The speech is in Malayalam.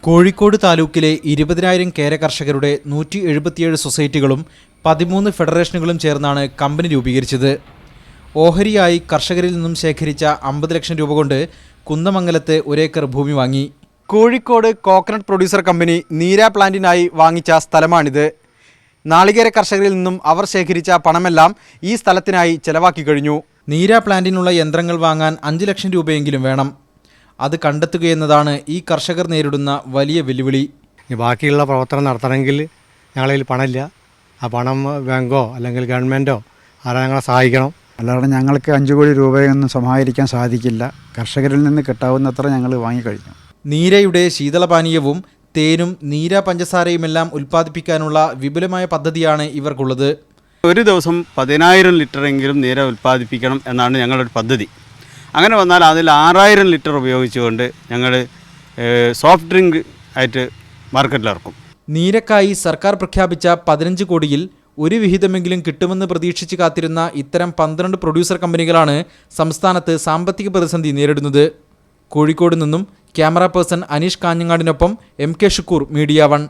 കോഴിക്കോട് താലൂക്കിലെ 20,000 കേര കർഷകരുടെ 177 സൊസൈറ്റികളും 13 ഫെഡറേഷനുകളും ചേർന്നാണ് കമ്പനി രൂപീകരിച്ചത്. ഓഹരിയായി കർഷകരിൽ നിന്നും ശേഖരിച്ച 50 ലക്ഷം രൂപ കൊണ്ട് കുന്നമംഗലത്ത് 1 ഏക്കർ ഭൂമി വാങ്ങി. കോഴിക്കോട് കോക്കനട്ട് പ്രൊഡ്യൂസർ കമ്പനി നീര പ്ലാന്റിനായി വാങ്ങിച്ച സ്ഥലമാണിത്. നാളികേര കർഷകരിൽ നിന്നും അവർ ശേഖരിച്ച പണമെല്ലാം ഈ സ്ഥലത്തിനായി ചെലവാക്കി കഴിഞ്ഞു. നീര പ്ലാന്റിനുള്ള യന്ത്രങ്ങൾ വാങ്ങാൻ 5 ലക്ഷം രൂപയെങ്കിലും വേണം. അത് കണ്ടെത്തുകയെന്നതാണ് ഈ കർഷകർ നേരിടുന്ന വലിയ വെല്ലുവിളി. ബാക്കിയുള്ള പ്രവർത്തനം നടത്തണമെങ്കിൽ ഞങ്ങളിൽ പണമില്ല. ആ പണം ബാങ്കോ അല്ലെങ്കിൽ ഗവൺമെൻറ്റോ ആരാ ഞങ്ങളെ സഹായിക്കണം. അല്ലാതെ ഞങ്ങൾക്ക് 5 കോടി രൂപയൊന്നും സമാഹരിക്കാൻ സാധിക്കില്ല. കർഷകരിൽ നിന്ന് കിട്ടാവുന്നത്ര ഞങ്ങൾ വാങ്ങിക്കഴിഞ്ഞു. നീരയുടെ ശീതളപാനീയവും തേനും നീര പഞ്ചസാരയുമെല്ലാം ഉൽപ്പാദിപ്പിക്കാനുള്ള വിപുലമായ പദ്ധതിയാണ് ഇവർക്കുള്ളത്. ഒരു ദിവസം 10,000 ലിറ്ററെങ്കിലും നീര ഉൽപ്പാദിപ്പിക്കണം എന്നാണ് ഞങ്ങളുടെ പദ്ധതി. അങ്ങനെ വന്നാൽ അതിൽ 6,000 ലിറ്റർ ഉപയോഗിച്ചുകൊണ്ട് ഞങ്ങൾ സോഫ്റ്റ് ഡ്രിങ്ക് ആയിട്ട് മാർക്കറ്റിലിറക്കും. നീരക്കായി സർക്കാർ പ്രഖ്യാപിച്ച 15 കോടിയിൽ ഒരു വിഹിതമെങ്കിലും കിട്ടുമെന്ന് പ്രതീക്ഷിച്ച് കാത്തിരുന്ന ഇത്തരം 12 പ്രൊഡ്യൂസർ കമ്പനികളാണ് സംസ്ഥാനത്ത് സാമ്പത്തിക പ്രതിസന്ധി നേരിടുന്നത്. കോഴിക്കോട് നിന്നും ക്യാമറ പേഴ്സൺ അനീഷ് കാഞ്ഞങ്ങാടിനൊപ്പം MK ഷുക്കൂർ, മീഡിയ 1.